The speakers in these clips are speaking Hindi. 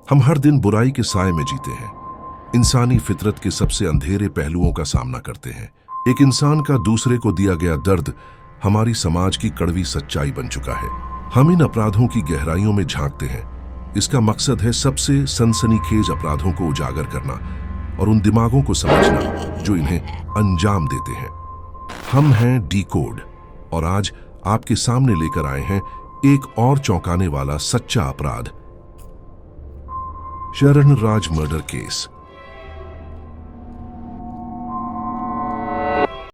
हम हर दिन बुराई के साए में जीते हैं, इंसानी फितरत के सबसे अंधेरे पहलुओं का सामना करते हैं। एक इंसान का दूसरे को दिया गया दर्द हमारी समाज की कड़वी सच्चाई बन चुका है। हम इन अपराधों की गहराइयों में झांकते हैं। इसका मकसद है सबसे सनसनीखेज अपराधों को उजागर करना और उन दिमागों को समझना जो इन्हें अंजाम देते हैं। हम हैं डिकोड और आज आपके सामने लेकर आए हैं एक और चौंकाने वाला सच्चा अपराध, शरण राज मर्डर केस।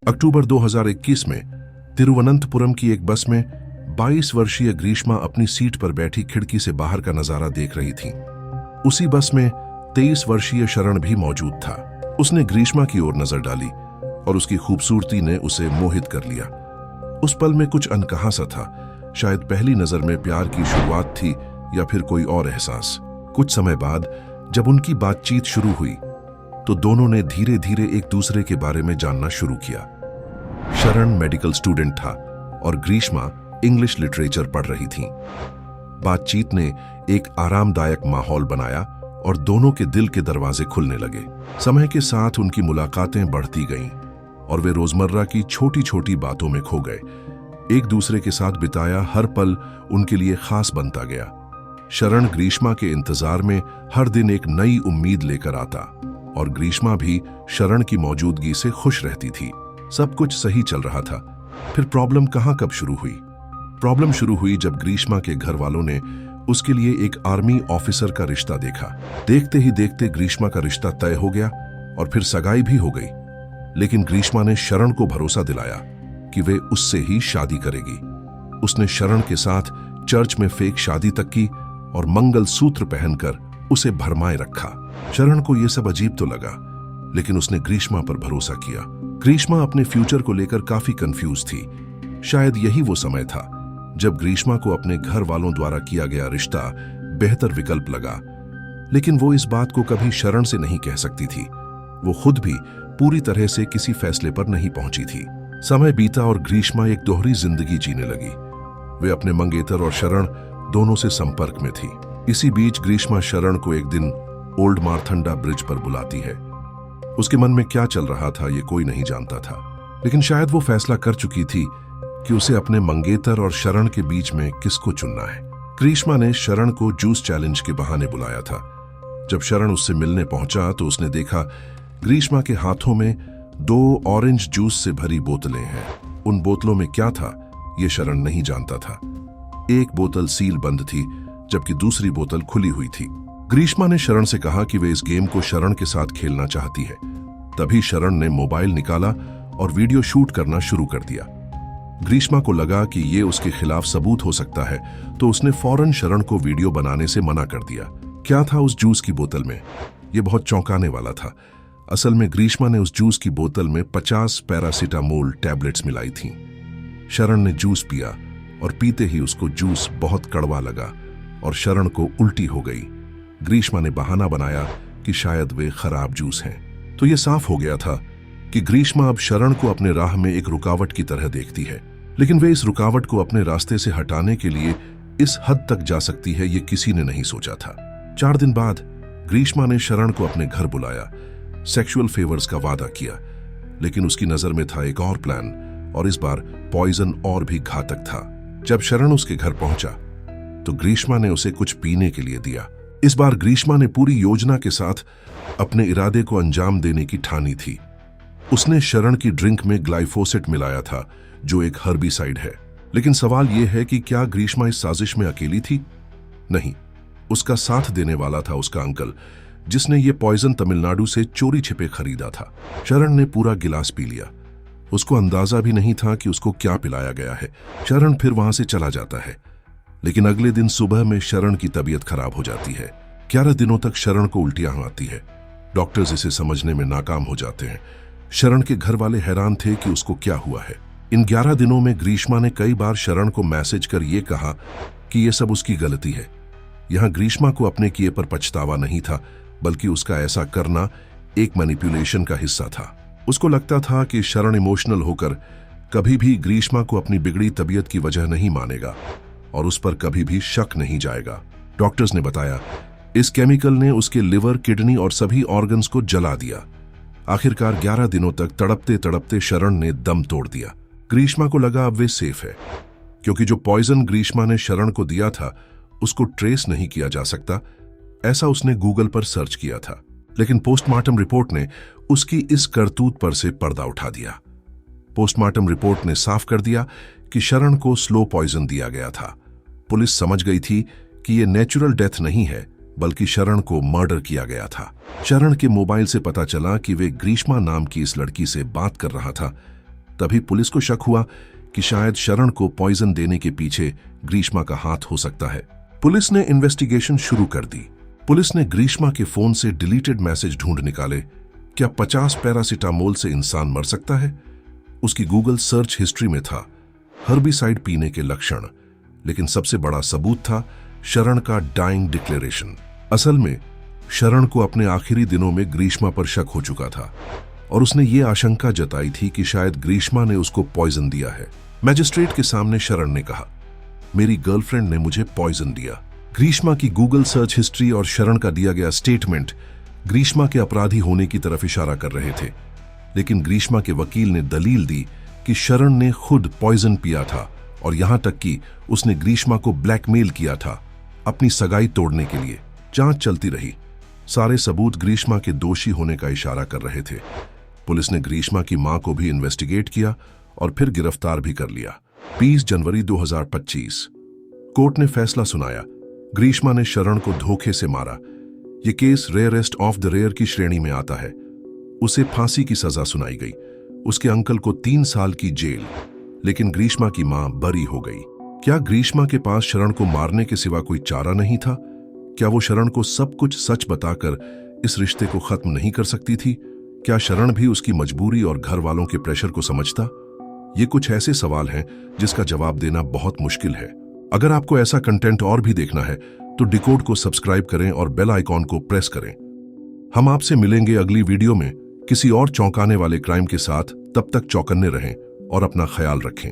अक्टूबर 2021 में तिरुवनंतपुरम की एक बस में 22 वर्षीय ग्रीष्मा अपनी सीट पर बैठी खिड़की से बाहर का नजारा देख रही थी। उसी बस में 23 वर्षीय शरण भी मौजूद था। उसने ग्रीष्मा की ओर नजर डाली और उसकी खूबसूरती ने उसे मोहित कर लिया। उस पल में कुछ अनकहा सा था, शायद पहली नजर में प्यार की शुरुआत थी या फिर कोई और एहसास। कुछ समय बाद जब उनकी बातचीत शुरू हुई तो दोनों ने धीरे धीरे एक दूसरे के बारे में जानना शुरू किया। शरण मेडिकल स्टूडेंट था और ग्रीष्मा इंग्लिश लिटरेचर पढ़ रही थी। बातचीत ने एक आरामदायक माहौल बनाया और दोनों के दिल के दरवाजे खुलने लगे। समय के साथ उनकी मुलाकातें बढ़ती गईं और वे रोजमर्रा की छोटी छोटी बातों में खो गए। एक दूसरे के साथ बिताया हर पल उनके लिए खास बनता गया। शरण ग्रीष्मा के इंतजार में हर दिन एक नई उम्मीद लेकर आता और ग्रीष्मा भी शरण की मौजूदगी से खुश रहती थी। सब कुछ सही चल रहा था। फिर प्रॉब्लम कब शुरू हुई? प्रॉब्लम शुरू हुई जब ग्रीष्मा के घर वालों ने उसके लिए एक आर्मी ऑफिसर का रिश्ता देखा। देखते ही देखते ग्रीष्मा का रिश्ता तय हो गया और फिर सगाई भी हो गई। लेकिन ग्रीष्मा ने शरण को भरोसा दिलाया कि वे उससे ही शादी करेगी। उसने शरण के साथ चर्च में फेक शादी तक की और मंगल सूत्र पहनकर उसे भरमाए रखा। शरण को यह सब अजीब तो लगा, लेकिन उसने ग्रीष्मा पर भरोसा किया। ग्रीष्मा अपने फ्यूचर को लेकर काफी कंफ्यूज थी। शायद यही वो समय था जब ग्रीष्मा को अपने घर वालों द्वारा किया गया रिश्ता बेहतर विकल्प लगा। लेकिन वो इस बात को कभी शरण से नहीं कह सकती थी। वो खुद भी पूरी तरह से किसी फैसले पर नहीं पहुंची थी। समय बीता और ग्रीष्मा एक दोहरी जिंदगी जीने लगी। वे अपने मंगेतर और शरण दोनों से संपर्क में थी। इसी बीच ग्रीष्मा शरण को एक दिन ओल्ड मार्थंडा ब्रिज पर बुलाती है। उसके मन में क्या चल रहा था ये कोई नहीं जानता था, लेकिन शायद वो फैसला कर चुकी थी कि उसे अपने मंगेतर और शरण के बीच में किसको चुनना है। ग्रीष्मा ने शरण को जूस चैलेंज के बहाने बुलाया था। जब शरण उससे मिलने पहुंचा तो उसने देखा ग्रीष्मा के हाथों में 2 ऑरेंज जूस से भरी बोतलें हैं। उन बोतलों में क्या था ये शरण नहीं जानता था। एक बोतल सील बंद थी जबकि दूसरी बोतल खुली हुई थी। ग्रीष्मा ने शरण से कहा कि वे इस गेम को शरण के साथ खेलना चाहती है। तभी शरण ने मोबाइल निकाला और वीडियो शूट करना शुरू कर दिया। ग्रीष्मा को लगा कि ये उसके खिलाफ सबूत हो सकता है, तो उसने फौरन शरण को वीडियो बनाने से मना कर दिया। क्या था उस जूस की बोतल में? ये बहुत चौंकाने वाला था। असल में ग्रीष्मा ने उस जूस की बोतल में 50 पैरासीटामोल टैबलेट्स मिलाई थीं। शरण ने जूस पिया और पीते ही उसको जूस बहुत कड़वा लगा और शरण को उल्टी हो गई। ग्रीष्मा ने बहाना बनाया कि शायद वे खराब जूस हैं। तो यह साफ हो गया था कि ग्रीष्मा अब शरण को अपने राह में एक रुकावट की तरह देखती है। लेकिन वे इस रुकावट को अपने रास्ते से हटाने के लिए इस हद तक जा सकती है ये किसी ने नहीं सोचा था। 4 दिन बाद ग्रीष्मा ने शरण को अपने घर बुलाया, सेक्सुअल फेवर्स का वादा किया। लेकिन उसकी नजर में था एक और प्लान और इस बार पॉइजन और भी घातक था। जब शरण उसके घर पहुंचा तो ग्रीष्मा ने उसे कुछ पीने के लिए दिया। इस बार ग्रीष्मा ने पूरी योजना के साथ अपने इरादे को अंजाम देने की ठानी थी। उसने शरण की ड्रिंक में ग्लाइफोसेट मिलाया था जो एक हर्बिसाइड है। लेकिन सवाल यह है कि क्या ग्रीष्मा इस साजिश में अकेली थी? नहीं, उसका साथ देने वाला था उसका अंकल, जिसने ये पॉइजन तमिलनाडु से चोरी छिपे खरीदा था। शरण ने पूरा गिलास पी लिया। उसको अंदाजा भी नहीं था कि उसको क्या पिलाया गया है। शरण फिर वहां से चला जाता है। लेकिन अगले दिन सुबह में शरण की तबीयत खराब हो जाती है। 11 दिनों तक शरण को उल्टियां आती है। डॉक्टर्स इसे समझने में नाकाम हो जाते हैं। शरण के घर वाले हैरान थे कि उसको क्या हुआ है। इन 11 दिनों में ग्रीष्मा ने कई बार शरण को मैसेज कर ये कहा कि ये सब उसकी गलती है। यहां ग्रीष्मा को अपने किए पर पछतावा नहीं था, बल्कि उसका ऐसा करना एक मैनिपुलेशन का हिस्सा था। उसको लगता था कि शरण इमोशनल होकर कभी भी ग्रीष्मा को अपनी बिगड़ी तबीयत की वजह नहीं मानेगा और उस पर कभी भी शक नहीं जाएगा। डॉक्टर्स ने बताया इस केमिकल ने उसके लिवर, किडनी और सभी ऑर्गन्स को जला दिया। आखिरकार 11 दिनों तक तड़पते तड़पते शरण ने दम तोड़ दिया। ग्रीष्मा को लगा अब वे सेफ है, क्योंकि जो पॉइजन ग्रीष्मा ने शरण को दिया था उसको ट्रेस नहीं किया जा सकता। ऐसा उसने गूगल पर सर्च किया था, लेकिन पोस्टमार्टम रिपोर्ट ने उसकी इस करतूत पर से पर्दा उठा दिया। पोस्टमार्टम रिपोर्ट ने साफ कर दिया कि शरण को स्लो पॉइजन दिया गया था। पुलिस समझ गई थी कि यह नेचुरल डेथ नहीं है, बल्कि शरण को मर्डर किया गया था। शरण के मोबाइल से पता चला कि वे ग्रीष्मा नाम की इस लड़की से बात कर रहा था। तभी पुलिस को शक हुआ कि शायद शरण को पॉइजन देने के पीछे ग्रीष्मा का हाथ हो सकता है। पुलिस ने इन्वेस्टिगेशन शुरू कर दी। पुलिस ने ग्रीष्मा के फोन से डिलीटेड मैसेज ढूंढ निकाले। क्या 50 पैरासिटामोल से इंसान मर सकता है? उसकी गूगल सर्च हिस्ट्री में था हर्बिसाइड पीने के लक्षण, लेकिन सबसे बड़ा सबूत था शरण का डाइंग डिक्लेरेशन। असल में शरण को अपने आखिरी दिनों में ग्रीष्मा पर शक हो चुका था और उसने ये आशंका जताई थी कि शायद ग्रीष्मा ने उसको पॉइजन दिया है। मैजिस्ट्रेट के सामने शरण ने कहा, मेरी गर्लफ्रेंड ने मुझे पॉइजन दिया। ग्रीष्मा की गूगल सर्च हिस्ट्री और शरण का दिया गया स्टेटमेंट ग्रीष्मा के अपराधी होने की तरफ इशारा कर रहे थे, लेकिन ग्रीष्मा के वकील ने दलील दी कि शरण ने खुद पॉइजन पिया था और यहां तक कि उसने ग्रीष्मा को ब्लैकमेल किया था अपनी सगाई तोड़ने के लिए। जांच चलती रही। सारे सबूत ग्रीष्मा के दोषी होने का इशारा कर रहे थे। पुलिस ने ग्रीष्मा की मां को भी इन्वेस्टिगेट किया और फिर गिरफ्तार भी कर लिया। 20 जनवरी 2025 कोर्ट ने फैसला सुनाया। ग्रीष्मा ने शरण को धोखे से मारा। यह case rarest of the rare की श्रेणी में आता है। उसे फांसी की सजा सुनाई गई। उसके अंकल को 3 साल की जेल, लेकिन ग्रीष्मा की मां बरी हो गई। क्या ग्रीष्मा के पास शरण को मारने के सिवा कोई चारा नहीं था? क्या वो शरण को सब कुछ सच बताकर इस रिश्ते को खत्म नहीं कर सकती थी? क्या शरण भी उसकी मजबूरी और घर वालों के प्रेशर को समझता? ये कुछ ऐसे सवाल हैं जिसका जवाब देना बहुत मुश्किल है। अगर आपको ऐसा कंटेंट और भी देखना है तो डिकोड को सब्सक्राइब करें और बेल आइकॉन को प्रेस करें। हम आपसे मिलेंगे अगली वीडियो में किसी और चौंकाने वाले क्राइम के साथ। तब तक चौकन्ने रहें और अपना ख्याल रखें।